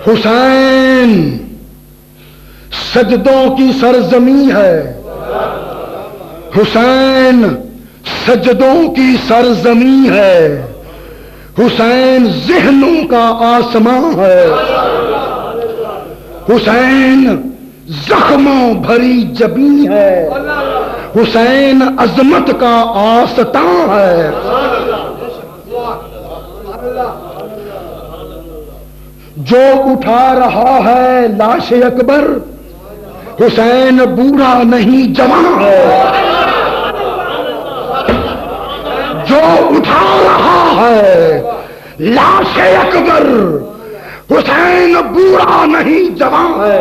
حسین سجدوں کی سرزمین ہے، حسین سجدوں کی سرزمین ہے، حسین ذہنوں کا آسماں ہے، حسین زخموں بھری جبیں ہے، حسین عظمت کا آستاں ہے۔ جو اٹھا رہا ہے لاش اکبر، حسین بوڑھا نہیں جوان ہے۔ جو اٹھا رہا ہے لاش اکبر، حسین بوڑھا نہیں جوان ہے۔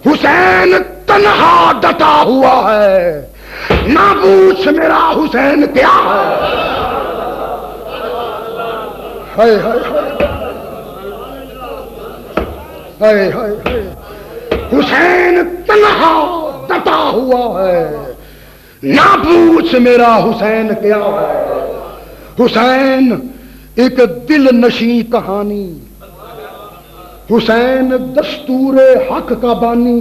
حسین تنہا ڈٹا ہوا ہے، نہ پوچھ میرا حسین کیا ہے۔ ہائے ہائے ہائے ہائے ہائے، حسین تنہا ڈٹا ہوا ہے، نہ پوچھ میرا حسین کیا ہے۔ حسین ایک دل نشیں کہانی، حسین دستور حق کا بانی،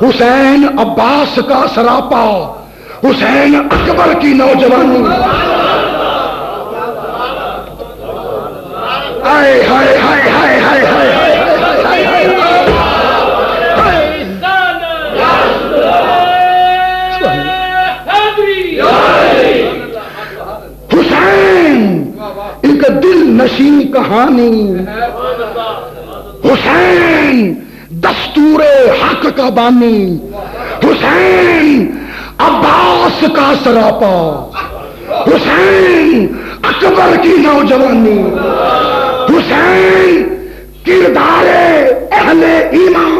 حسین عباس کا سراپا، حسین اکبر کی نوجوانی۔ ہائے ہائے ہائے ہائے ہائے ہائے حسین ایک دل نشیں کہانی، حسین دستور حق کا بانی، حسین عباس کا سراپا، حسین اکبر کی نوجوانی، حسین کردار اہل ایمان،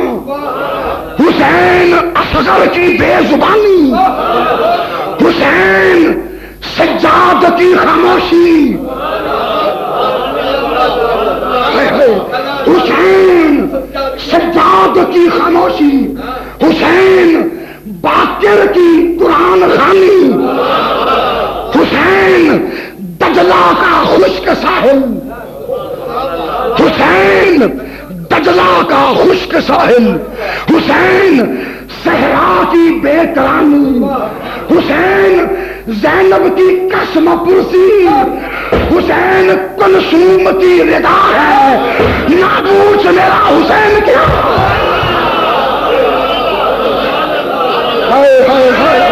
حسین اصغر کی بے زبانی، حسین سجاد کی خاموشی، حسین سجاد کی خاموشی، حسین باقر کی قرآن خوانی، حسین دجلہ کا خشک ساحل، حسین دجلہ کا خشک ساحل، حسین صحرا کی بے کرانی، حسین زینب کی قسم پرسی، حسین کلثوم کی رضا ہے، نہ پوچھ میرا حسین کیا۔ ہائے ہائے ہائے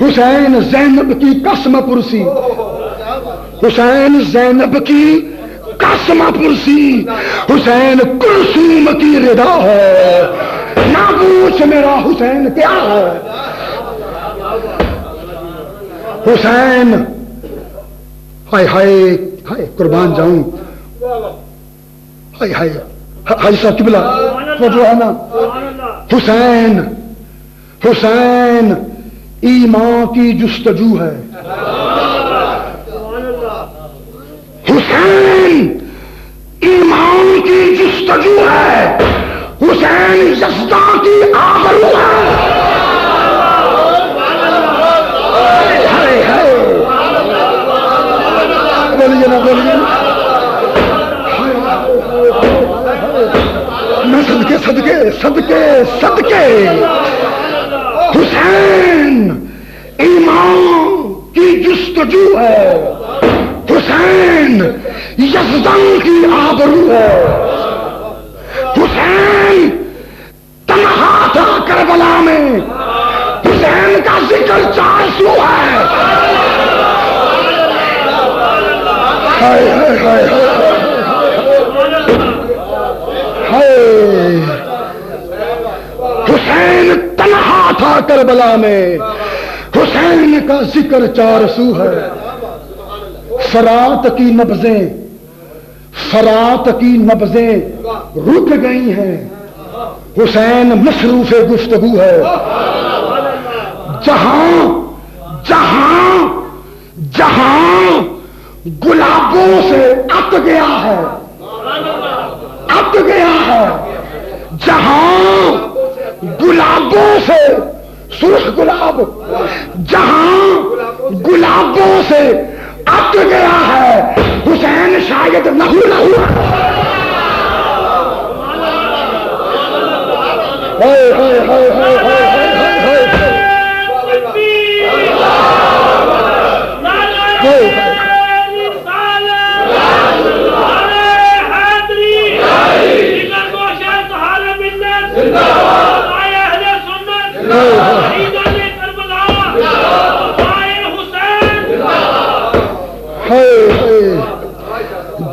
حسین زینب کی قسم پرسی، حسین زینب کی قسم پرسی، حسین کلثوم کی رضا ہے، نہ پوچھ میرا حسین کیا ہے۔ حسین ہائے ہائے ہائے قربان جاؤں، ہائے ہائے حاجی صاحب قبلہ نا، حسین حسین ایمان کی جستجو ہے، حسین ایمان کی جستجو ہے، حسین یزداں کی آبرو ہے۔ بولیے نا بولیے نا، میں صدقے صدقے صدقے صدقے حسین ایمان کی جستجو ہے، حسین یزداں کی آبرو ہے، حسین تنہا تھا کربلا میں، حسین کا ذکر 400 ہے۔ ہائے ہائے ہائے ہائے، حسین تنہا تھا کربلا میں، حسین کا ذکر 400 ہے۔ فرات کی نبضیں، فرات کی نبضیں رک گئی ہیں، حسین مصروف گفتگو ہے۔ جہاں جہاں جہاں گلابوں سے ات گیا ہے، ات گیا ہے، جہاں گلابوں سے سرخ گلاب، جہاں گلابوں سے ات گیا ہے، حسین شاید لہو لہو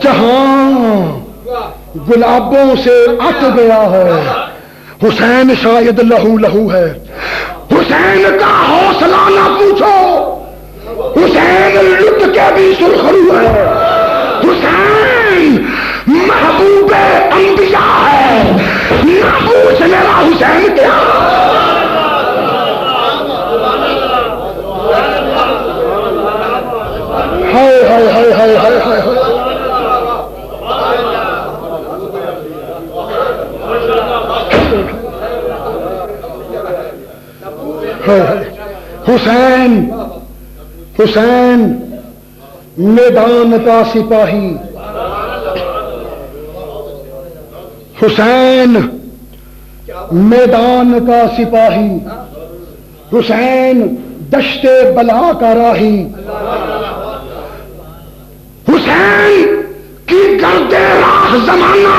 جہاں گلابوں سے ات گیا ہے، حسین شاید لہو لہو ہے۔ حسین کا حوصلہ نہ پوچھو، حسین لٹ کے بھی سرخرو ہے، حسین محبوب انبیاء ہے، نہ پوچھ میرا حسین کیا۔ ہائے ہائے ہائے ہائے ہائے ہائے حسین، حسین میدان کا سپاہی، حسین میدان کا سپاہی، حسین دشت بلا کا راہی، حسین کی گرد راہ زمانہ،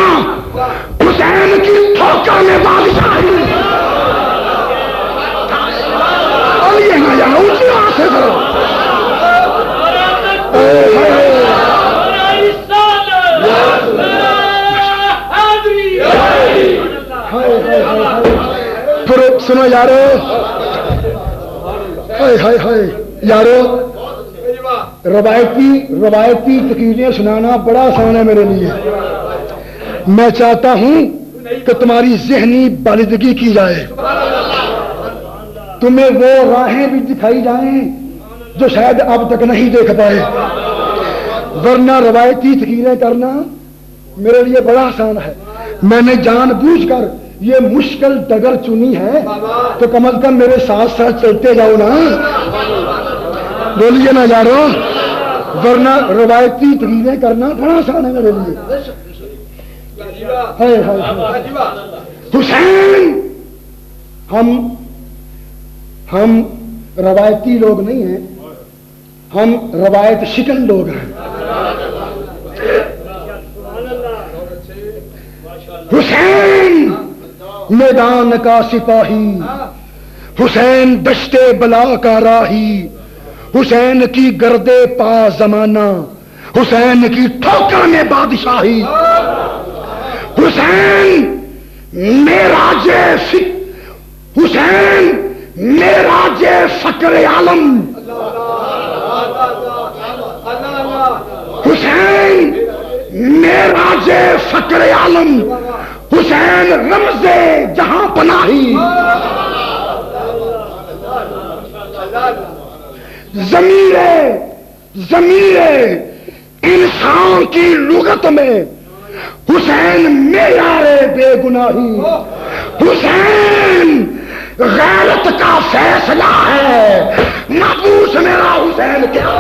حسین کی ٹھوکر میں بادشاہی۔ اونچی آواز سے کرو۔ سنو یارو، ہائے ہائے ہائے یارو، روایتی تقریریں سنانا بڑا آسان ہے میرے لیے۔ میں چاہتا ہوں کہ تمہاری ذہنی بالغی کی جائے، تمہیں وہ راہیں بھی دکھائی جائیں جو شاید اب تک نہیں دیکھ پائے، ورنہ روایتی تقریریں کرنا میرے لیے بڑا آسان ہے۔ میں نے جان بوجھ کر یہ مشکل ڈگر چنی ہے تو کم از کم میرے ساتھ ساتھ چلتے جاؤ نا، بولیے نا یارو، ورنہ روایتی تقریریں کرنا بڑا آسان ہے میرے لیے۔ حسین، ہم روایتی لوگ نہیں ہیں، ہم روایت شکن لوگ ہیں۔ حسین میدان کا سپاہی، حسین دشت بلا کا راہی، حسین کی گرد پا زمانہ، حسین کی ٹھوکر میں بادشاہی، حسین معراج حسین معراج فقر عالم، حسین معراج فقر عالم، حسین رمز جہاں پناہی، ضمیر انسان کی لغت میں حسین معیار بے گناہی، حسین غیرت کا فیصلہ ہے، نہ پوچھ میرا حسین کیا۔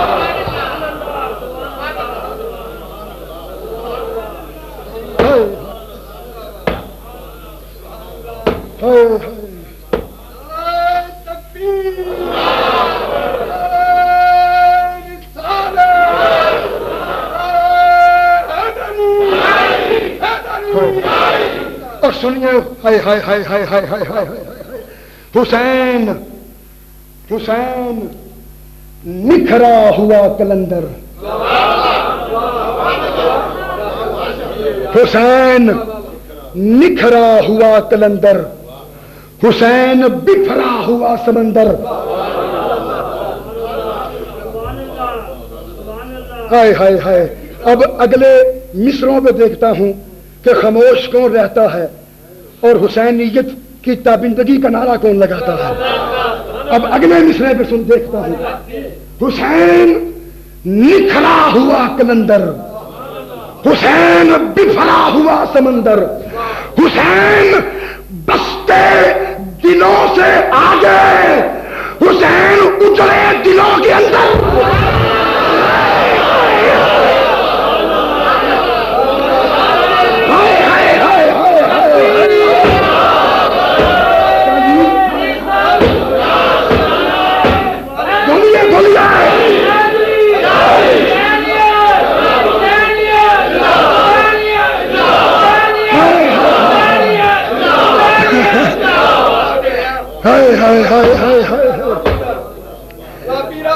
اور سنیے، ہائے ہائے ہائے ہائے ہائے ہائے ہائے حسین، حسین نکھرا ہوا کلندر، حسین نکھرا ہوا کلندر، حسین بکھرا ہوا سمندر۔ ہائے ہائے ہائے، اب اگلے مصروں پہ دیکھتا ہوں کہ خاموش کون رہتا ہے اور حسینیت کی تابندگی کا نعرہ کون لگاتا ہے۔ اب اگلے مصرے پہ دیکھتا ہوں، حسین نکھرا ہوا کلندر، حسین بفرا ہوا سمندر، حسین بستے دلوں سے آگے، حسین اجڑے دلوں کے اندر۔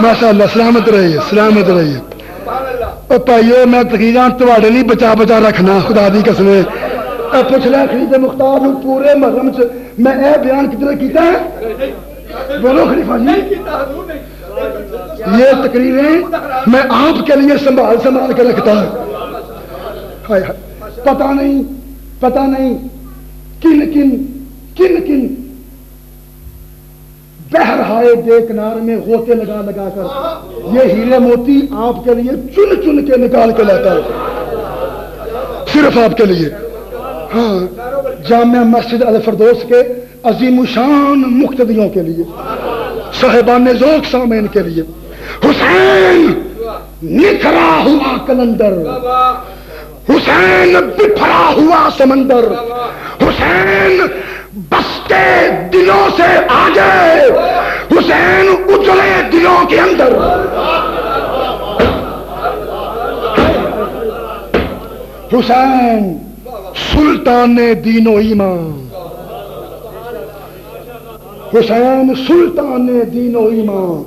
ماشاء اللہ، سلامت رہیے، سلامت رہیے۔ اور بھائیو میں تقریراں تواڈے لیے بچا بچا رکھنا، خدا دی قسم۔ پچھلے خلیفہ مختار نو پورے محرم چ میں اے بیان کتنے کیتا ہے؟ بولو خلیفہ جی، یہ تقریریں میں آپ کے لیے سنبھال سنبھال کے رکھتا ہوں۔ پتہ نہیں کن کن کن کن بحر ہائے بے کنار میں غوطے لگا لگا کر یہ ہیرے موتی آپ کے لیے چن چن کے نکال کے لاتا ہے، صرف آپ کے لیے۔ ہاں، جامع مسجد الفردوس کے عظیم الشان مقتدیوں کے لیے، صاحبان ذوق سامعین کے لیے۔ حسین نکھرا ہوا کلندر، حسین بفرا ہوا سمندر، حسین بستے دلوں سے آگے، حسین اجڑے دلوں کے اندر۔ حسین سلطان دین و ایمان، حسین سلطان دین و ایمان،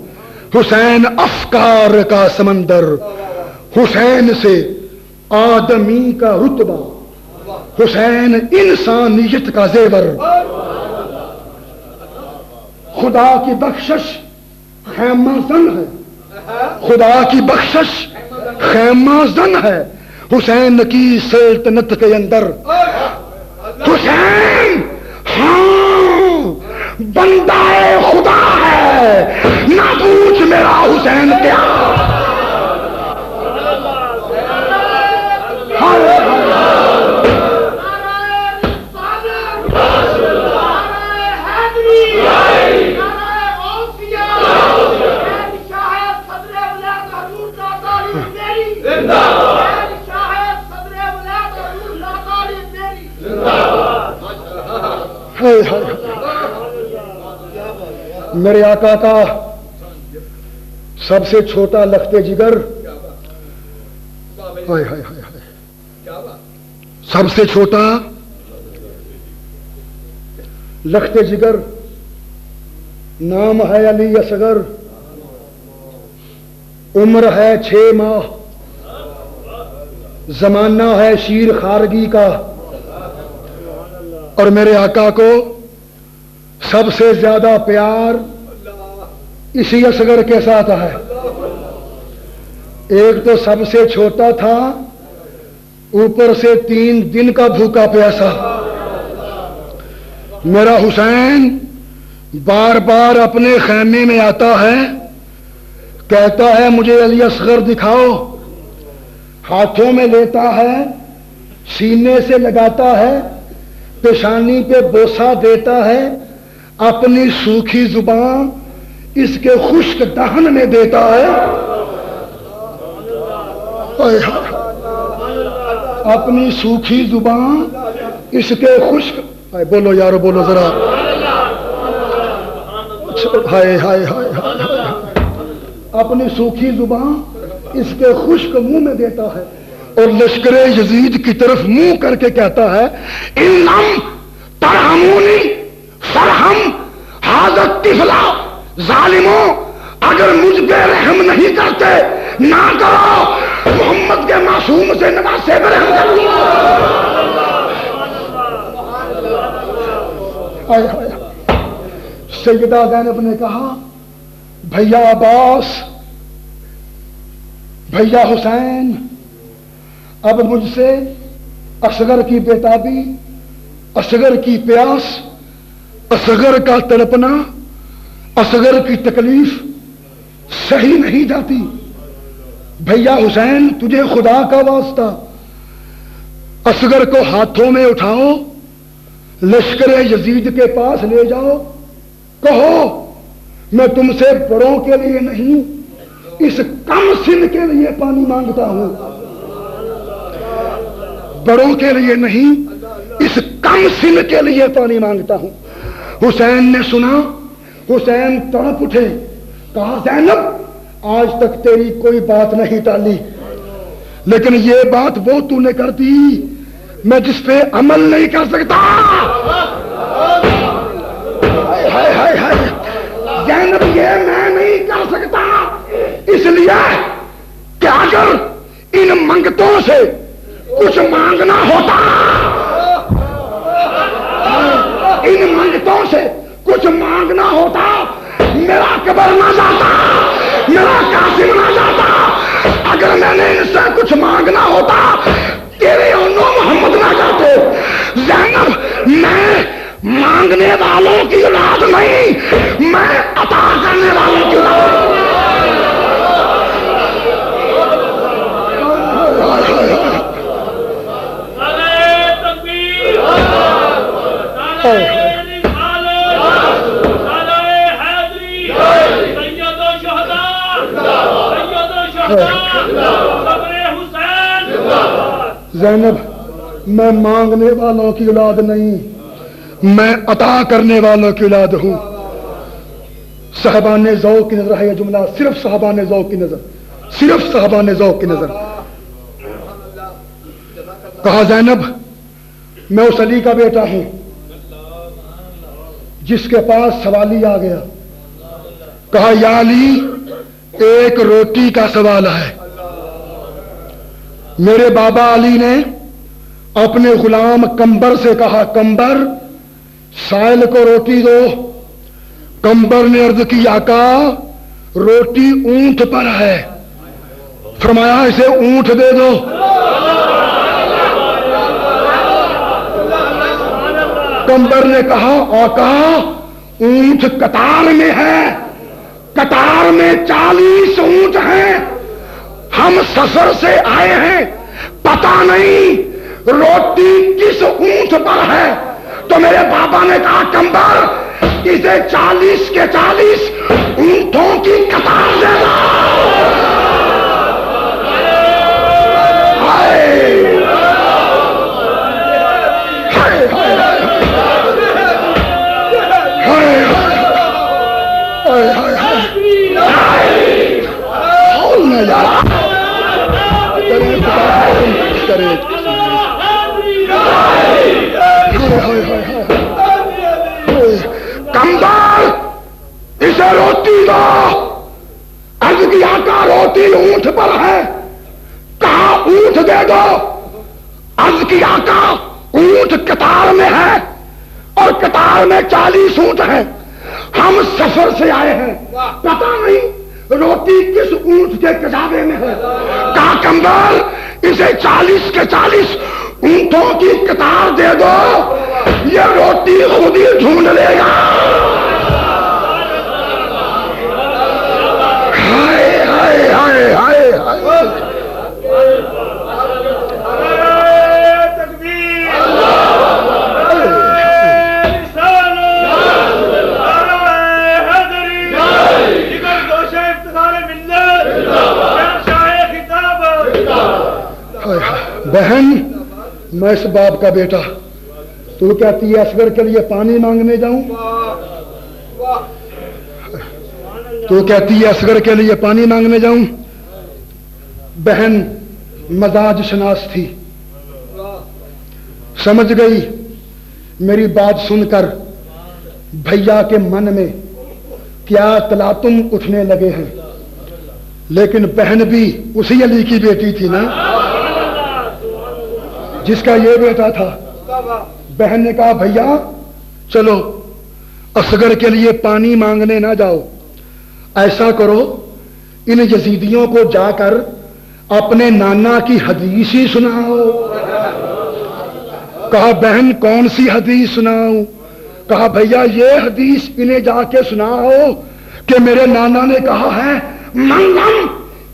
حسین افکار کا سمندر، حسین سے آدمی کا رتبہ، حسین انسانیت کا زیور۔ خدا کی بخشش خیمہ زن ہے، خدا کی بخشش خیمہ زن ہے حسین کی سلطنت کے اندر۔ حسین ہاں بندہ خدا ہے، نہ پوچھ میرا حسین کیا۔ میرے آقا کا سب سے چھوٹا لخت جگر، سب سے چھوٹا لخت جگر، نام ہے علی اصغر، عمر ہے 6 ماہ، زمانہ ہے شیر خارگی کا، اور میرے آقا کو سب سے زیادہ پیار اسی اصغر کے ساتھ ہے۔ ایک تو سب سے چھوٹا تھا، اوپر سے 3 دن کا بھوکا پیاسا۔ میرا حسین بار بار اپنے خیمے میں آتا ہے، کہتا ہے مجھے علی اصغر دکھاؤ، ہاتھوں میں لیتا ہے، سینے سے لگاتا ہے، پیشانی پہ بوسہ دیتا ہے، اپنی سوکھی زبان اس کے خشک دہن میں دیتا ہے، اپنی سوکھی زبان اس کے خشک، بولو یارو بولو ذرا، ہائے ہائے ہائے ہائے، اپنی سوکھی زبان اس کے خشک منہ میں دیتا ہے، اور لشکر یزید کی طرف منہ کر کے کہتا ہے ان لم ترحمونی فرحم ھذا الطفل، ظالموں اگر مجھ پہ رحم نہیں کرتے نہ کرو، محمد کے معصوم سے نواسے پہ رحم کرو۔ سیدہ زینب نے کہا بھیا عباس، بھیا حسین، اب مجھ سے اصغر کی بیتابی، اصغر کی پیاس، اصغر کا تڑپنا، اصغر کی تکلیف صحیح نہیں جاتی۔ بھیا حسین تجھے خدا کا واسطہ اصغر کو ہاتھوں میں اٹھاؤ، لشکر یزید کے پاس لے جاؤ، کہو میں تم سے بڑوں کے لیے نہیں اس کم سن کے لیے پانی مانگتا ہوں، بڑوں کے لیے نہیں اس کم سن کے لیے پانی مانگتا ہوں۔ حسین نے سنا، حسین تڑپ اٹھے، کہا زینب آج تک تیری کوئی بات نہیں ٹالی، لیکن یہ بات وہ تو نے کر دی میں جس پہ عمل نہیں کر سکتا۔ ہائے ہائے ہائے، زینب یہ میں نہیں کر سکتا، اس لیے کہ اگر ان منگتوں سے کچھ مانگنا ہوتا، ان منگتوں سے کچھ مانگنا ہوتا، میرا قبر نہ جاتا، میرا قاسم نہ جاتا، اگر میں نے ان سے کچھ مانگنا ہوتا تیرے اونو محمد نہ جاتے۔ زینب میں مانگنے والوں کی اولاد نہیں، میں عطا کرنے والوں کی اولاد۔ زینب میں مانگنے والوں کی اولاد نہیں، میں عطا کرنے والوں کی اولاد ہوں۔ صاحبان ذوق کی نظر ہے یہ جملہ، صرف صاحبان ذوق کی نظر، صرف صاحبان ذوق کی نظر۔ کہا زینب میں اس علی کا بیٹا ہوں جس کے پاس سوالی آ گیا، کہا یا علی ایک روٹی کا سوال ہے۔ میرے بابا علی نے اپنے غلام کمبر سے کہا کمبر سائل کو روٹی دو۔ کمبر نے عرض کی آقا روٹی اونٹ پر ہے، فرمایا اسے اونٹ دے دو۔ کمبر نے کہا آقا اونٹ قطار میں ہے، قطار میں 40 اونٹ ہیں، ہم سفر سے آئے ہیں، پتہ نہیں روٹی کس اونٹ پر ہے۔ تو میرے بابا نے کہا کمبر اسے 40 کے 40 اونٹوں کی قطار دے دو۔ کمبر اسے روٹی دو۔ عرض کی آقا روٹی اونٹ پر ہے، کہا اونٹ دے دو۔ عرض کی آقا اونٹ قطار میں ہے اور قطار میں 40 اونٹ ہیں، ہم سفر سے آئے ہیں، پتہ نہیں روٹی کس اونٹ کے کجاوے میں ہے۔ کہا کمبر اسے 40 کے 40 اونٹوں کی قطار دے دو، یہ روٹی خود ہی ڈھونڈ لے گا۔ ہائے ہائے ہائے ہائے ہائے، بہن میں اس باپ کا بیٹا، تو کہتی ہے اصغر کے لیے پانی مانگنے جاؤں، تو کہتی ہے اصغر کے لیے پانی مانگنے جاؤں۔ بہن مزاج شناس تھی، سمجھ گئی میری بات سن کر بھیا کے من میں کیا تلاطم اٹھنے لگے ہیں، لیکن بہن بھی اسی علی کی بیٹی تھی نا جس کا یہ بیٹا تھا۔ بہن نے کہا بھیا چلو اصغر کے لیے پانی مانگنے نہ جاؤ، ایسا کرو ان یزیدیوں کو جا کر اپنے نانا کی حدیث ہی سناؤ۔ کہا بہن کون سی حدیث سناؤں؟ کہا بھیا یہ حدیث انہیں جا کے سناؤ کہ میرے نانا نے کہا ہے من لم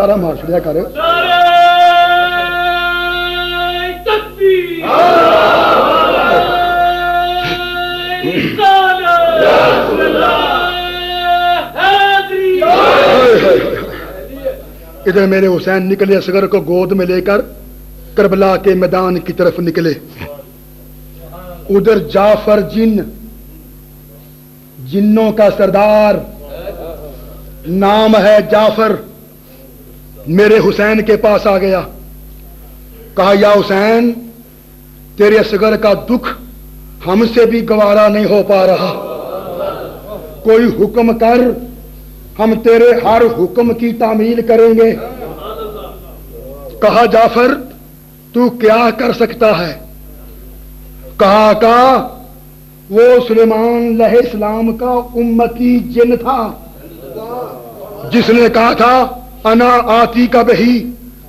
نعرہ مار چھڑیا کر ادھر میرے حسین نکلے اصغر کو گود میں لے کر کربلا کے میدان کی طرف نکلے. ادھر جعفر جنوں کا سردار نام ہے جعفر میرے حسین کے پاس آ گیا. کہا یا حسین تیرے اصغر کا دکھ ہم سے بھی گوارا نہیں ہو پا رہا, کوئی حکم کر, ہم تیرے ہر حکم کی تعمیل کریں گے. کہا جعفر تو کیا کر سکتا ہے؟ کہا آقا وہ سلیمان علیہ السلام کا امتی جن تھا جس نے کہا تھا انا آتی کا بہی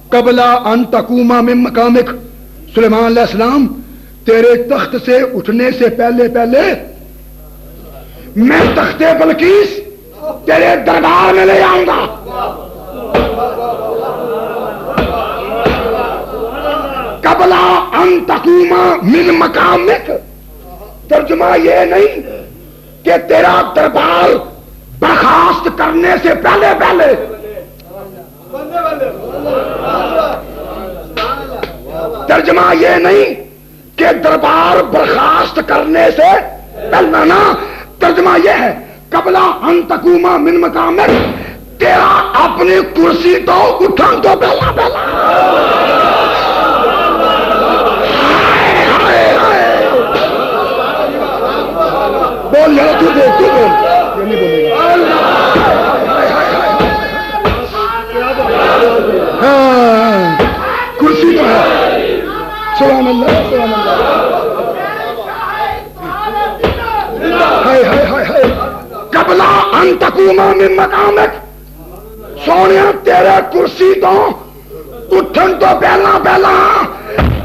قبل ان تقوم من مقامک. سلیمان علیہ السلام تیرے تخت سے اٹھنے سے پہلے پہلے میں تخت بلقیس تیرے دربار میں لے آؤں گا. قبل ان تقوم من مقامک, ترجمہ یہ نہیں کہ تیرا دربار برخاست کرنے سے پہلے پہلے. ترجمہ یہ نہیں کہ دربار برخاست کرنے سے پہلے نا, ترجمہ یہ ہے قبل ان تقوم من مقامک, تیرا اپنی کرسی تو اٹھن تو پہلا پہلا. بول یار تو بول, تو بول, یہ نہیں بولے گا. ہاں کرسی تو ہے. سبحان اللہ سبحان اللہ. ہائے ہائے ہائے ہائے. قبل ان تقوم من مقامک, سونے تیرے کرسی تو اٹھن تو پہلا پہلا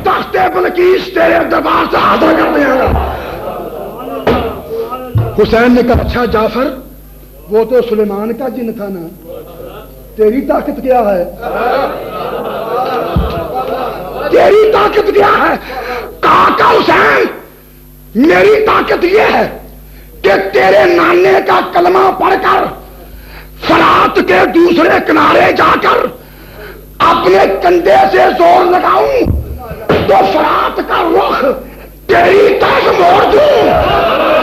تخت بلقیس تیرے دربار سے حاضر کر دیا گا. حسین نے کہا اچھا جعفر وہ تو سلیمان کا جن تھا نا, تیری طاقت کیا ہے؟ تیری طاقت کیا ہے؟ کہا کہ حسین میری طاقت یہ ہے کہ تیرے نانے کا کلمہ پڑھ کر فرات کے دوسرے کنارے جا کر اپنے کندھے سے زور لگاؤں تو فرات کا رخ تیری طرف موڑ دوں.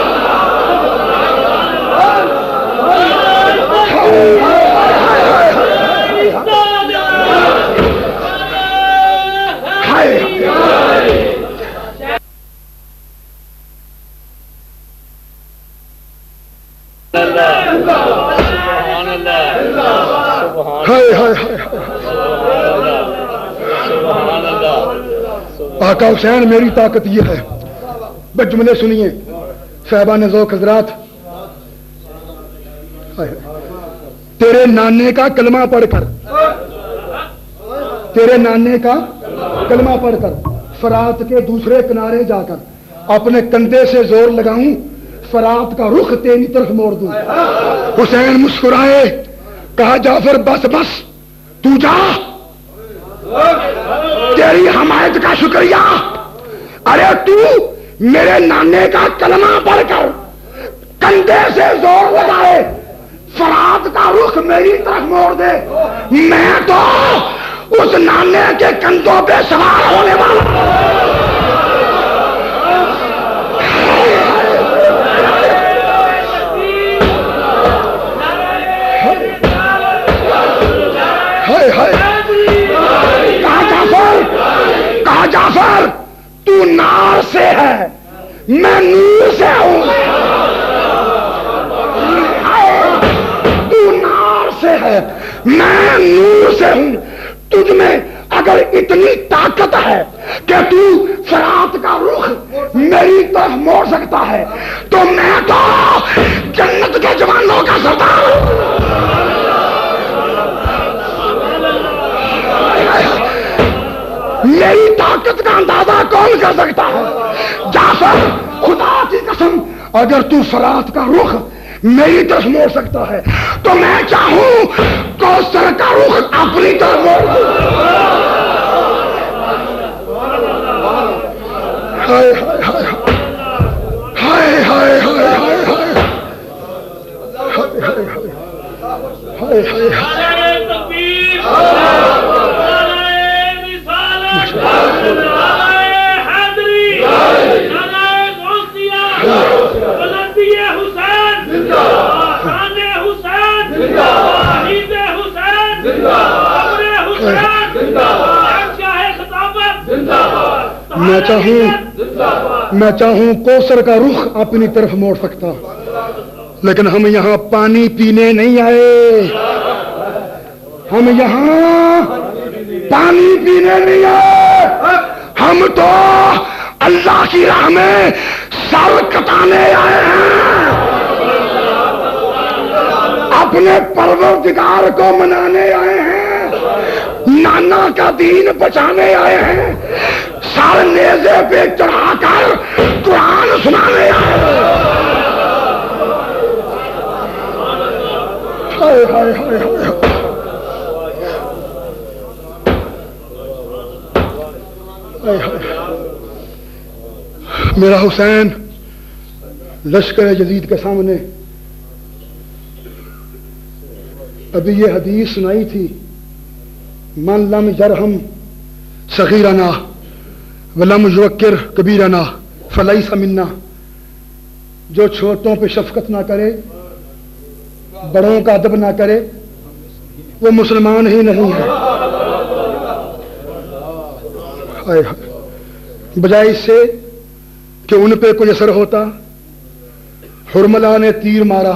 آقا حسین میری طاقت یہ ہے. بس جملے سنیے صاحبان ذوق حضرات. تیرے نانے کا کلمہ پڑھ کر, تیرے نانے کا کلمہ پڑھ کر فرات کے دوسرے کنارے جا کر اپنے کندھے سے زور لگاؤں, فرات کا رخ تیری طرف موڑ دوں. حسین مسکرائے, کہا جعفر بس بس تو جا, تیری حمایت کا شکریہ. ارے تو میرے نانے کا کلمہ پڑھ کر کندھے سے زور لگائے, فرات کا رخ میری طرف موڑ دے, میں تو اس نانے کے کندھوں پہ سوار ہونے والا. کہا جعفر تو نار سے ہے, میں نور سے ہوں. تو نار سے ہے, میں نور سے ہوں. تجھ میں اگر اتنی طاقت ہے کہ تو فرات کا رخ میری طرف موڑ سکتا ہے تو میں تو جنت کے جوانوں کا سردار ہوں. میری طاقت کا اندازہ کون کر سکتا ہے؟ جعفر خدا کی قسم اگر تو فرات کا رخ میری طرف موڑ سکتا ہے، تو میں چاہوں کوثر کا رخ اپنی طرف موڑ دوں۔ ہائے ہائے ہائے ہائے ہائے ہائے ہائے ہائے ہائے ہائے میں چاہوں کوثر کا رخ اپنی طرف موڑ سکتا، لیکن ہم یہاں پانی پینے نہیں آئے، ہم یہاں پانی پینے نہیں آئے، ہم تو اللہ کی راہ میں سر کٹانے آئے ہیں، اپنے پروردگار کو منانے آئے ہیں، نانا کا دین بچانے آئے ہیں، سر نیزے پہ چڑھا کر قرآن سنانے آئے ہیں۔ ہائے ہائے ہائے ہائے ہائے ہائے۔ میرا حسین لشکر جدید کے سامنے ابھی یہ حدیث سنائی تھی، من لم یرحم صغیرنا ولم یوقر کبیرنا فلیس منا، جو چھوٹوں پہ شفقت نہ کرے، بڑوں کا ادب نہ کرے، وہ مسلمان ہی نہیں ہے۔ بجائے اس سے کہ ان پہ کوئی اثر ہوتا، حرملہ نے تیر مارا،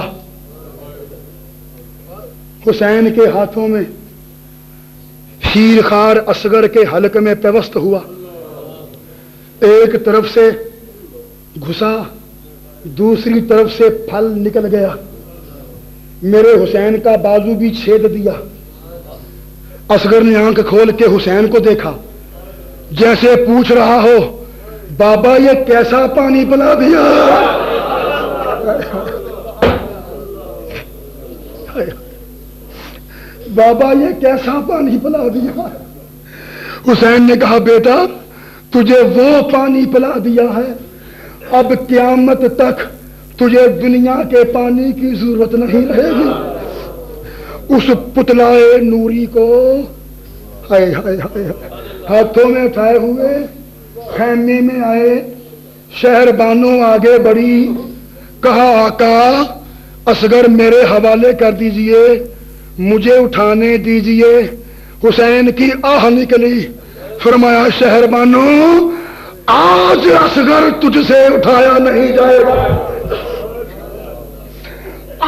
حسین کے ہاتھوں میں شیر خار اصغر کے حلق میں پیوست ہوا، ایک طرف سے گھسا، دوسری طرف سے پھل نکل گیا، میرے حسین کا بازو بھی چھید دیا۔ اصغر نے آنکھ کھول کے حسین کو دیکھا، جیسے پوچھ رہا ہو بابا یہ کیسا پانی پلا دیا۔ بابا یہ کیسا پانی پلا دیا۔ حسین نے کہا بیٹا تجھے وہ پانی پلا دیا ہے، اب قیامت تک تجھے دنیا کے پانی کی ضرورت نہیں رہے گی۔ اس پتلائے نوری کو ہائے ہائے ہائے ہاتھوں میں اٹھائے ہوئے خیمے میں آئے، شہر بانو آگے بڑھی، کہا آقا اصغر میرے حوالے کر دیجئے، مجھے اٹھانے دیجئے۔ حسین کی آہ نکلی، فرمایا شہر بانو آج اصغر تجھ سے اٹھایا نہیں جائے گا،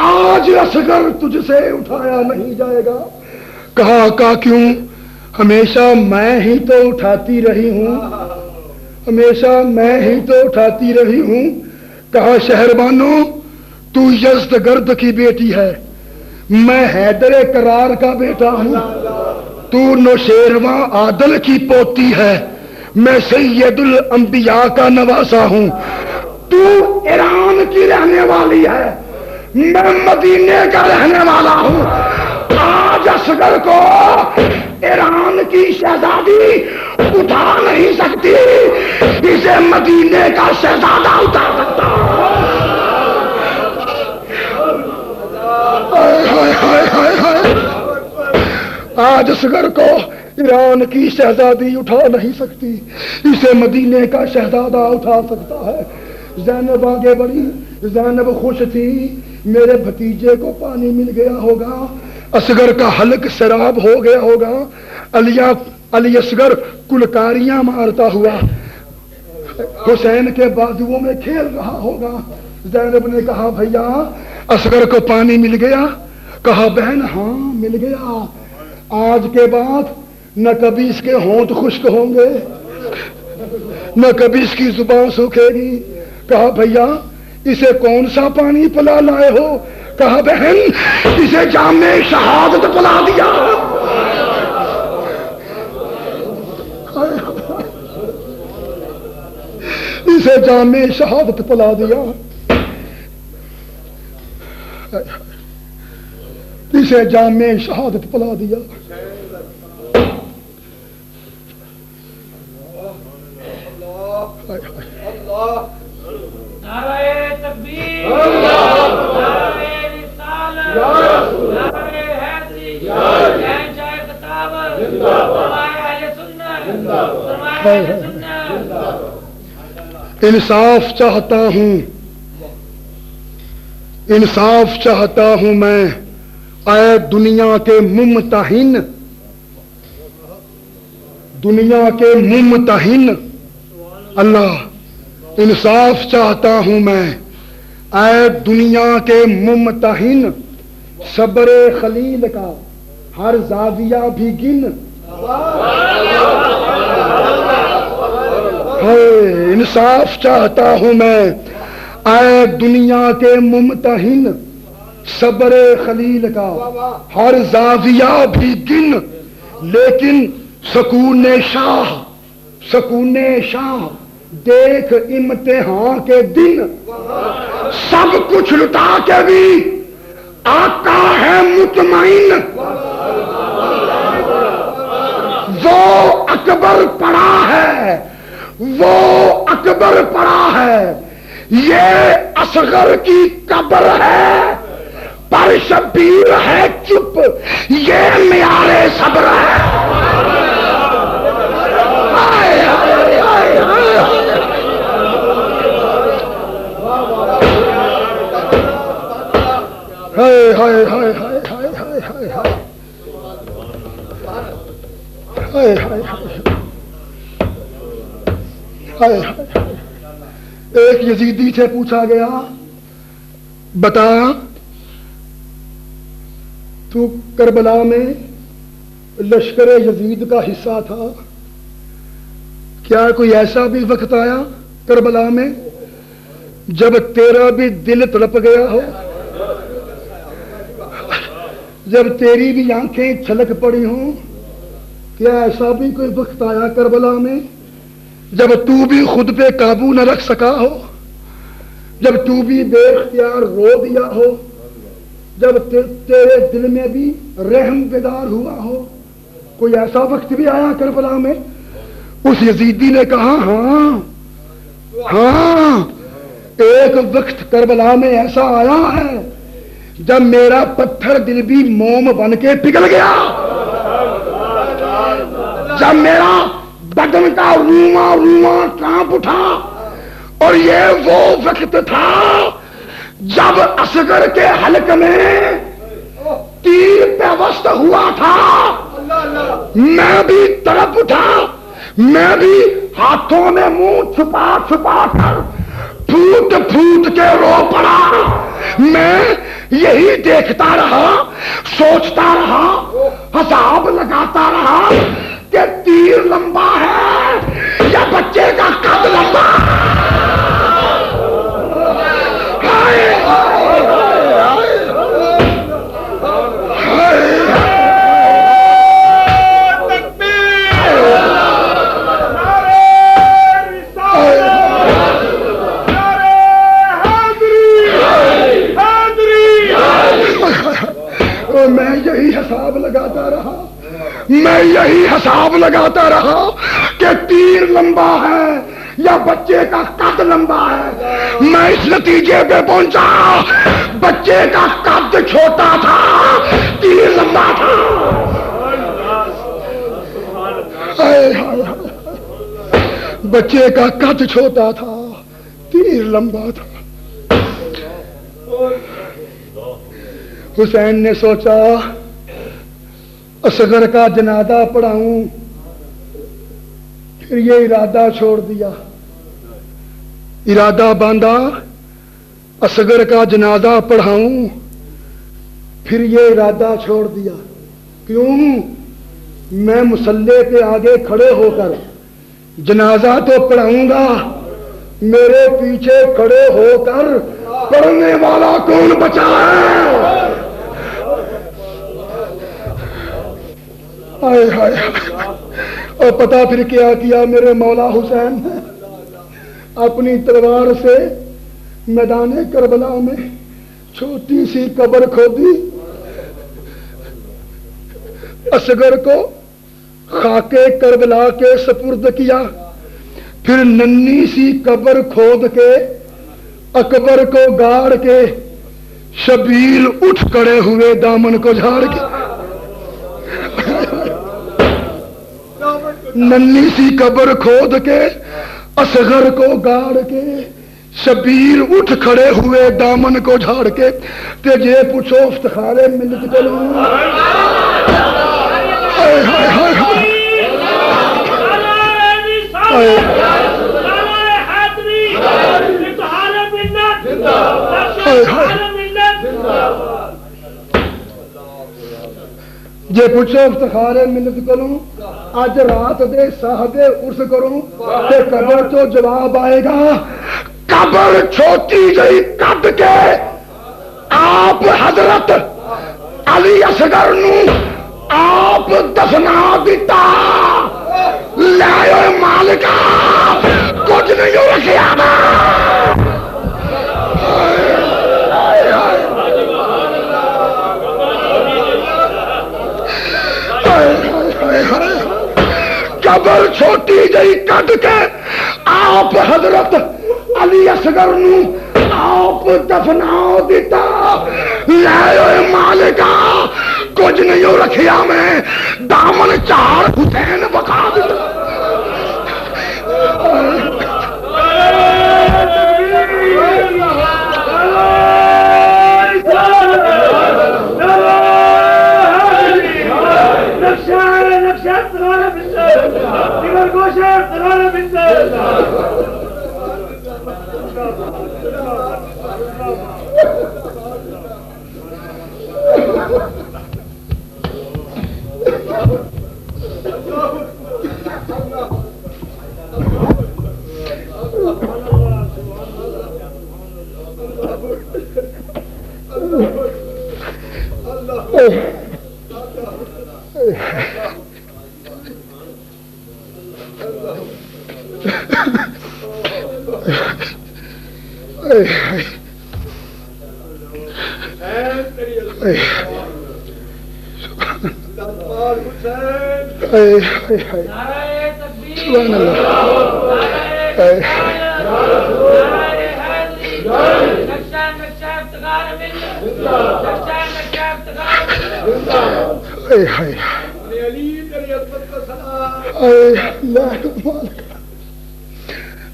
آج اصغر تجھ سے اٹھایا نہیں جائے گا۔ کہا آقا کیوں؟ ہمیشہ میں ہی تو اٹھاتی رہی ہوں، ہمیشہ میں ہی تو اٹھاتی رہی ہوں۔ کہا شہر بانو تو یزدگرد کی بیٹی ہے، میں حیدر کرار کا بیٹا ہوں، تو نوشیرواں عادل کی پوتی ہے، میں سید الانبیاء کا نواسا ہوں، تو ایران کی رہنے والی ہے، میں مدینے کا رہنے والا ہوں۔ آج اصغر کو ایران کی شہزادی اٹھا نہیں سکتی، اسے مدینے کا شہزادہ اٹھا سکتا۔ آج اصغر کو ایران کی شہزادی اٹھا نہیں سکتی، اسے مدینے کا شہزادہ اٹھا سکتا ہے۔ زینب آگے بڑھی، زینب خوش تھی، میرے بھتیجے کو پانی مل گیا ہوگا، اصغر کا حلق سراب ہو گیا ہوگا، علی اصغر کلکاریاں مارتا ہوا حسین کے بازوؤں میں کھیل رہا ہوگا۔ زینب نے کہا بھیا اصغر کو پانی مل گیا؟ کہا بہن ہاں مل گیا، آج کے بعد نہ کبھی اس کے ہونٹ خشک ہوں گے، نہ کبھی اس کی زبان سوکھے گی۔ کہا بھیا اسے کون سا پانی پلا لائے ہو؟ کہا بہن اسے جام شہادت پلا دیا۔ اسے جام شہادت پلا دیا۔ اسے جام شہادت پلا دیا۔ نعرہ تکبیر، نعرہ رسالت، نعرہ حیدری، شہنشاہ خطاب، فرمائے اہل سنت، فرمائے اہل سنت۔ انصاف چاہتا ہوں، انصاف چاہتا ہوں میں، اے دنیا کے ممتحن، دنیا کے ممتحن، اللہ انصاف چاہتا ہوں میں، اے دنیا کے ممتحن، صبر خلیل کا ہر زاویہ بھی گن، انصاف چاہتا ہوں میں، اے دنیا کے ممتحن، صبر خلیل کا ہر زاویہ بھی گن، لیکن سکون شاہ، سکون شاہ دیکھ امتحان کے دن، سب کچھ لٹا کے بھی آقا ہے مطمئن، وہ اکبر پڑا ہے، وہ اکبر پڑا ہے، یہ اصغر کی قبر ہے، پر شبیر ہے چپ، یہ معیار صبر ہے۔ ہائے ہائے ہائے ہائے ہائے ہائے ہائے ہائے ہائے ہائے ہائے۔ ایک یزیدی سے پوچھا گیا، بتا تو کربلا میں لشکر یزید کا حصہ تھا، کیا کوئی ایسا بھی وقت آیا کربلا میں جب تیرا بھی دل تڑپ گیا ہو، جب تیری بھی آنکھیں چھلک پڑی ہوں؟ کیا ایسا بھی کوئی وقت آیا کربلا میں جب تو بھی خود پہ قابو نہ رکھ سکا ہو، جب تو بھی بے اختیار رو دیا ہو، جب تیرے دل میں بھی رحم بیدار ہوا ہو؟ کوئی ایسا وقت بھی آیا کربلا میں؟ اس یزیدی نے کہا ہاں ہاں، ایک وقت کربلا میں ایسا آیا ہے جب میرا پتھر دل بھی موم بن کے پگھل گیا، جب میرا بدن کا روما روما کانپ اٹھا، اور یہ وہ وقت تھا جب اصغر کے حلق میں تیر پیوست ہوا تھا، میں بھی تڑپ اٹھا، میں بھی ہاتھوں میں منہ چھپا چھپا کر پھوٹ پھوٹ کے رو پڑا، میں یہی دیکھتا رہا، سوچتا رہا، حساب لگاتا رہا کہ تیر لمبا ہے یا بچے کا قد لمبا میں یہی حساب لگاتا رہا، میں یہی حساب لگاتا رہا کہ تیر لمبا ہے یا بچے کا قد لمبا ہے۔ میں اس نتیجے پہ پہنچا، بچے کا قد چھوٹا تھا، تیر لمبا تھا۔ بچے کا قد چھوٹا تھا، تیر لمبا تھا۔ حسین نے سوچا اصغر کا جنازہ پڑھاؤں، پھر یہ ارادہ چھوڑ دیا، ارادہ باندھا اصغر کا جنازہ پڑھاؤں، پھر یہ ارادہ چھوڑ دیا۔ کیوں؟ میں مصلی کے آگے کھڑے ہو کر جنازہ تو پڑھاؤں گا، میرے پیچھے کھڑے ہو کر پڑھنے والا کون بچا ہے؟ ہائے ہائے، اور پتا پھر کیا کیا میرے مولا حسین نے؟ اپنی تلوار سے میدان کربلا میں چھوٹی سی قبر کھودی، اصغر کو خاکے کربلا کے سپرد کیا، پھر ننھی سی قبر کھود کے اکبر کو گاڑ کے شبیر اٹھ کھڑے ہوئے دامن کو جھاڑ کے، ننھی سی قبر کھود کے اصغر کو گاڑ کے شبیر اٹھ کھڑے ہوئے دامن کو جھاڑ کے، تے جے پوچھو افتخار ملت کو لوں جے پوچھو افتخار ملت کروں، اج رات دے صاحب عرس کروں تے قبر تو جواب آئے گا، قبر چھوٹی گئی کٹ کے آپ حضرت علی اصغر نو آپ دفنا دیتا، لے مالکا کچھ نہیں رکھیا نا۔ قبر چھوٹی جئی کٹ کے آپ حضرت علی اصغر نو آپ دفنا دیتا، لے مالکا کچھ نہیں رکھیا میں، دامن چار حسین بکا دیتا۔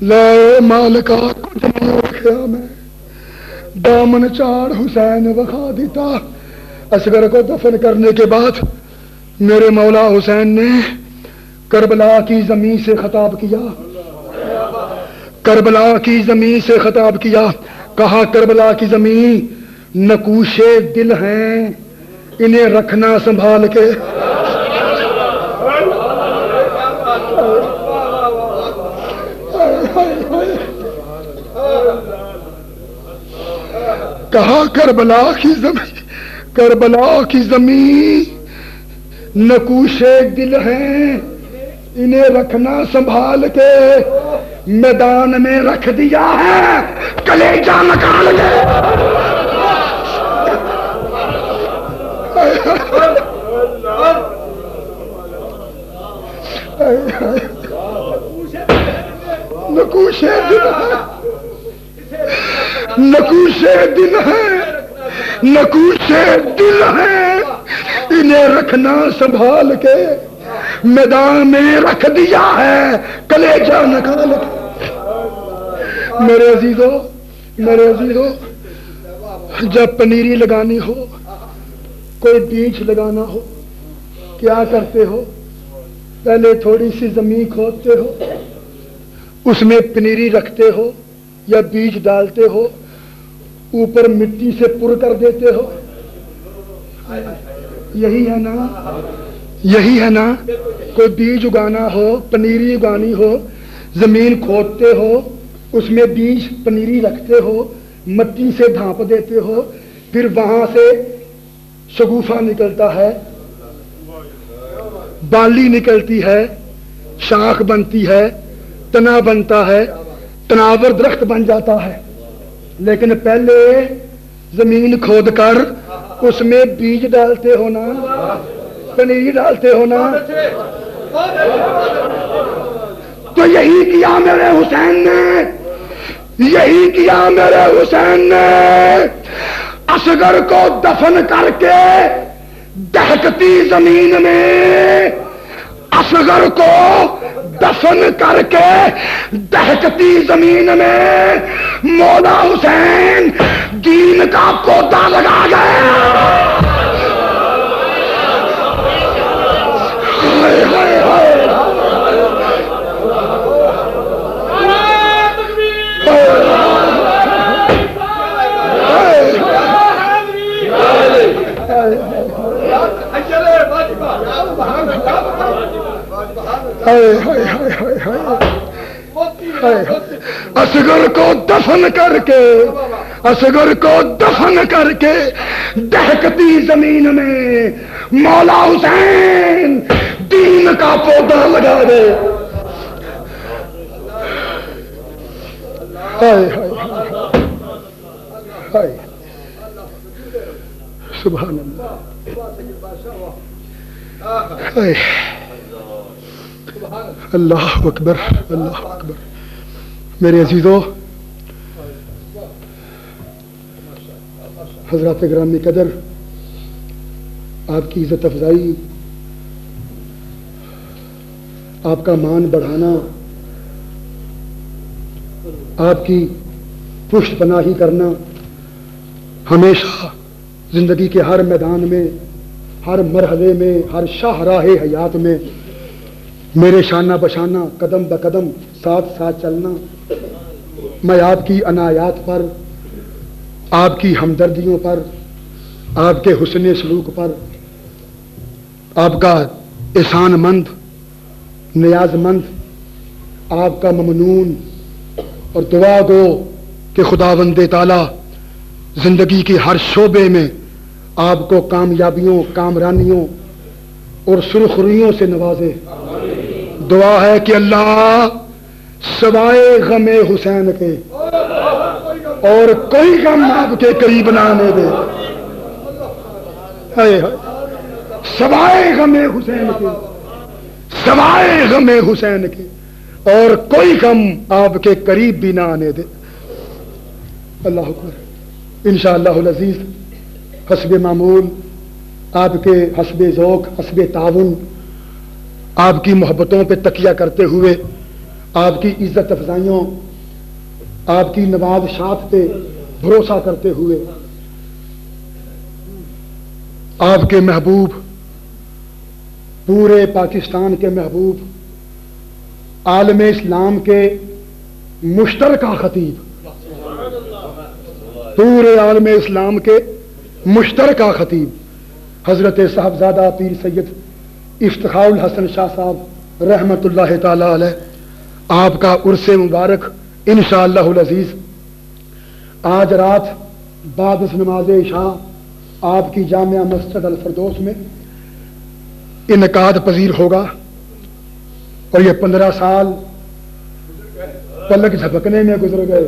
لے مالکا کچھ نہیں رکھیا میں، دامن چاڑ حسین بکھا دیتا۔ اصغر کو دفن کرنے کے بعد میرے مولا حسین نے کربلا کی زمین سے خطاب کیا، کربلا کی زمین سے خطاب کیا، کہا کربلا کی زمین نقوشے دل ہیں، انہیں رکھنا سنبھال کے۔ کہا کربلا کی زمین، کربلا کی زمین نقوشے دل ہیں، انہیں رکھنا سنبھال کے، میدان میں رکھ دیا ہے کلیجہ نکال کے۔ نقوشے دل ہیں، نقوشے دل ہیں، نقوشے دل ہیں، انہیں رکھنا سنبھال کے، میدان میں رکھ دیا ہے کلیجہ نکال کے۔ میرے عزیزو، میرے عزیزو، جب پنیری لگانی ہو، کوئی بیج لگانا ہو، کیا کرتے ہو؟ پہلے تھوڑی سی زمین کھودتے ہو، اس میں پنیری رکھتے ہو یا بیج ڈالتے ہو، اوپر مٹی سے پر کر دیتے ہو، یہی ہے نا، یہی ہے نا۔ کوئی بیج اگانا ہو، پنیری اگانی ہو، زمین کھودتے ہو، اس میں بیج پنیری رکھتے ہو، مٹی سے ڈھانپ دیتے ہو، پھر وہاں سے شگوفہ نکلتا ہے، بالی نکلتی ہے، شاخ بنتی ہے، تنا بنتا ہے، تناور درخت بن جاتا ہے۔ لیکن پہلے زمین کھود کر اس میں بیج ڈالتے ہو نا، پنیر ڈالتے ہو نا؟ تو یہی کیا میرے حسین نے، یہی کیا میرے حسین نے، اصغر کو دفن کر کے دہکتی زمین میں، اصغر کو دفن کر کے دہکتی زمین میں مولا حسین دین کا پودا لگا گئے۔ اصغر کو دفن کر کے، اصغر کو دفن کر کے دہکتی زمین میں مولا حسین دین کا پودا لگا دے۔ سبحان اللہ، اللہ اکبر، اللہ اکبر۔ میرے عزیزو، حضرات گرامی قدر، آپ کی عزت افزائی، آپ کا مان بڑھانا، آپ کی پشت پناہی کرنا ہمیشہ زندگی کے ہر میدان میں، ہر مرحلے میں، ہر شاہراہ حیات میں میرے شانہ بشانہ قدم بقدم ساتھ ساتھ چلنا، میں آپ کی عنایات پر، آپ کی ہمدردیوں پر، آپ کے حسن سلوک پر، آپ کا احسان مند، نیاز مند، آپ کا ممنون اور دعا گو کہ خداوند تعالی زندگی کے ہر شعبے میں آپ کو کامیابیوں، کامرانیوں اور سرخریوں سے نوازے۔ دعا ہے کہ اللہ سوائے غم حسین کے اور کوئی غم آپ کے قریب نہ آنے دے۔ سوائے غم حسین کے، سوائے غم حسین کے اور کوئی غم آپ کے قریب بھی نہ آنے دے۔ اللہ اکبر۔ انشاءاللہ العزیز حسب معمول، آپ کے حسب ذوق، حسب تعاون، آپ کی محبتوں پہ تکیہ کرتے ہوئے، آپ کی عزت افزائیوں، آپ کی نوازشات پہ بھروسہ کرتے ہوئے، آپ کے محبوب، پورے پاکستان کے محبوب، عالم اسلام کے مشترکہ خطیب، پورے عالم اسلام کے مشترکہ خطیب حضرت صاحبزادہ پیر سید افتخار الحسن شاہ صاحب رحمت اللہ تعالی علیہ، آپ کا عرس مبارک انشاءاللہ العزیز آج رات بعد از نماز عشاء آپ کی جامعہ مسجد الفردوس میں انعقاد پذیر ہوگا، اور یہ 15 سال پلک جھپکنے میں گزر گئے۔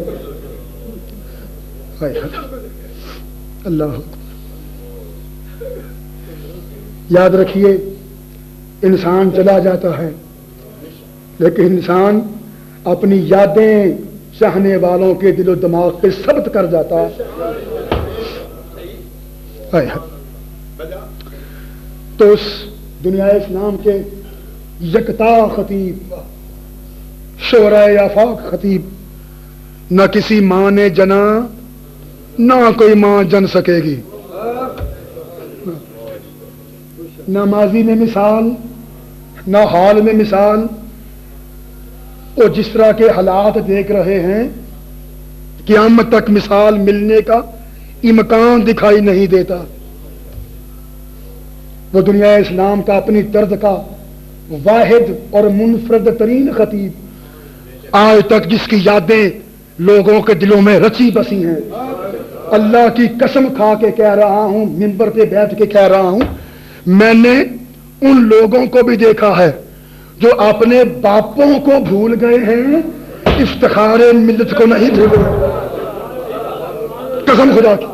اللہ یاد رکھیے، انسان چلا جاتا ہے لیکن انسان اپنی یادیں چاہنے والوں کے دل و دماغ پہ ثبت کر جاتا ہے۔ تو اس دنیا اسلام کے یکتا خطیب، شعراء آفاق خطیب، نہ کسی ماں نے جنا، نہ کوئی ماں جن سکے گی، نہ ماضی میں مثال، نہ حال میں مثال، اور جس طرح کے حالات دیکھ رہے ہیں قیامت تک مثال ملنے کا امکان دکھائی نہیں دیتا۔ وہ دنیا اسلام کا اپنی طرز کا واحد اور منفرد ترین خطیب، آج تک جس کی یادیں لوگوں کے دلوں میں رچی بسی ہیں۔ اللہ کی قسم کھا کے کہہ رہا ہوں، منبر پہ بیٹھ کے کہہ رہا ہوں، میں نے ان لوگوں کو بھی دیکھا ہے جو اپنے باپوں کو بھول گئے ہیں، افتخار ملت کو نہیں بھولے۔ قسم خدا کی،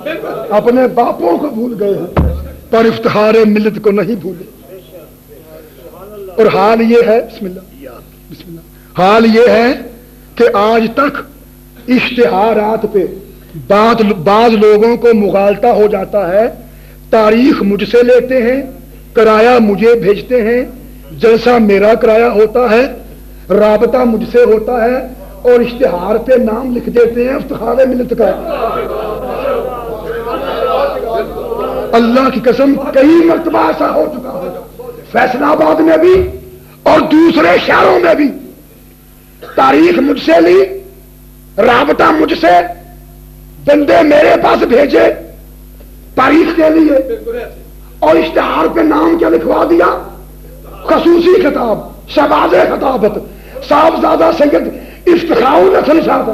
اپنے باپوں کو بھول گئے ہیں پر افتخار ملت کو نہیں بھولے۔ اور حال یہ ہے بسم اللہ حال یہ ہے کہ آج تک اشتہارات پہ بعض لوگوں کو مغالطہ ہو جاتا ہے، تاریخ مجھ سے لیتے ہیں، کرایہ مجھے بھیجتے ہیں، جلسہ میرا کرایہ ہوتا ہے، رابطہ مجھ سے ہوتا ہے اور اشتہار پہ نام لکھ دیتے ہیں افتخار ملت کا۔ اللہ کی قسم کئی مرتبہ ایسا ہو چکا ہے، فیصلہ آباد میں بھی اور دوسرے شہروں میں بھی۔ تاریخ مجھ سے لی، رابطہ مجھ سے، بندے میرے پاس بھیجے تاریخ کے لیے، اور اشتہار پہ نام کیا لکھوا دیا؟ خصوصی خطاب، شہباز خطابت، صاحبزادہ سید افتخار الحسن صاحب،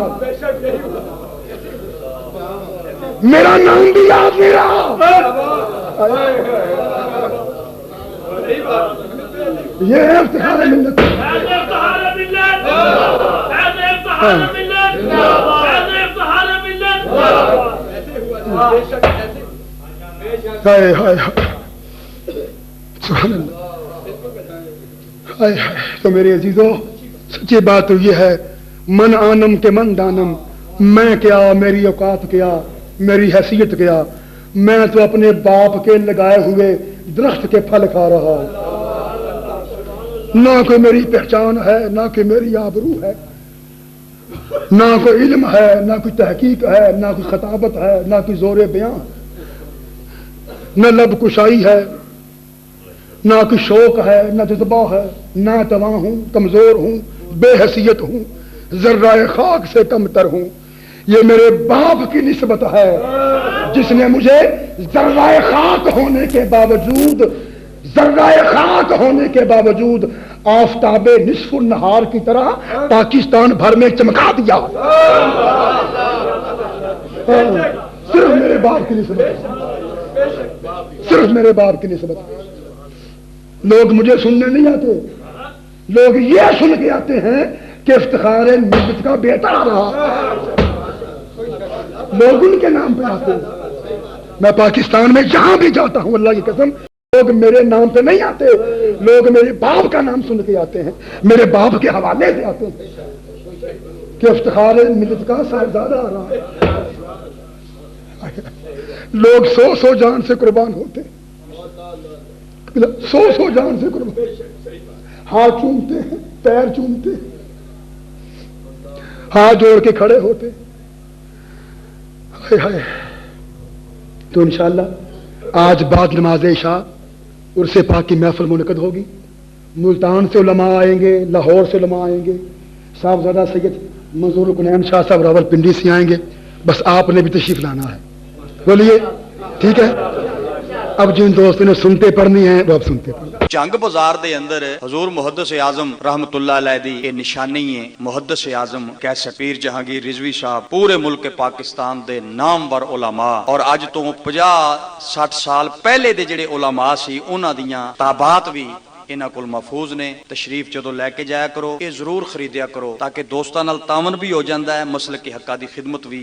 میرا نام بھی یاد نہیں رہا۔ یہ ہے افتخار ملت۔ تو میرے عزیزوں، سچی بات تو یہ ہے، من آنم کے من دانم، میں کیا، میری اوقات کیا، میری حیثیت کیا، میں تو اپنے باپ کے لگائے ہوئے درخت کے پھل کھا رہا ہوں، نہ کوئی میری پہچان ہے، نہ کوئی میری آبرو ہے، نہ کوئی علم ہے، نہ کوئی تحقیق ہے، نہ کوئی خطابت ہے، نہ کوئی زور بیان، نہ لب کشائی ہے، نہ کوئی شوق ہے، نہ جذبہ ہے، نہ تواں ہوں، کمزور ہوں، بے حیثیت ہوں، ذرہ خاک سے کم تر ہوں۔ یہ میرے باپ کی نسبت ہے جس نے مجھے ذرہ خاک ہونے کے باوجود آفتاب نصف النہار کی طرح پاکستان بھر میں چمکا دیا۔ صرف میرے باپ کی نسبت ہے، صرف میرے باپ کی نسبت ہے۔ لوگ مجھے سننے نہیں آتے، لوگ یہ سن کے آتے ہیں کہ افتخار ملت کا بیٹا آ رہا، لوگ ان کے نام پہ آتے ہیں۔ میں پاکستان میں جہاں بھی جاتا ہوں اللہ کی قسم، لوگ میرے نام پہ نہیں آتے، لوگ میرے باپ کا نام سن کے آتے ہیں، میرے باپ کے حوالے سے آتے ہیں کہ افتخار ملت کا صاحبزادہ آ رہا ہے۔ لوگ سو جان سے قربان ہوتے، سو جان سے قربان، ہاتھ چومتے ہیں، پیر چومتے ہیں، ہاتھ جوڑ کے کھڑے ہوتے۔ تو انشاءاللہ آج بعد نماز عشاء عرس پاک کی محفل منعقد ہوگی، ملتان سے علماء آئیں گے، لاہور سے علماء آئیں گے، صاحبزادہ سید منظور الکنین شاہ صاحب راول پنڈی سے آئیں گے، بس آپ نے بھی تشریف لانا ہے، بولیے ٹھیک ہے۔ اب جن دوستوں نے سنتے پڑھنی ہیں وہ اب سنتے پڑھنی۔ جنگ بازار دے اندر حضور محدث اعظم رحمت اللہ علیہ دی یہ نشانی ہے، محدث اعظم کیسے پیر جہانگیر رضوی صاحب پورے ملک پاکستان دے نامور علماء، اور اج تو 50-60 سال پہلے دے جڑے علماء سی انہاں دیاں تابعات بھی انہاں کول محفوظ نے۔ تشریف جدوں لے کے جایا کرو، یہ ضرور خریدیا کرو تاکہ دوستاں نال تعاون بھی ہو جاندا ہے، مسلک حقاں دی خدمت بھی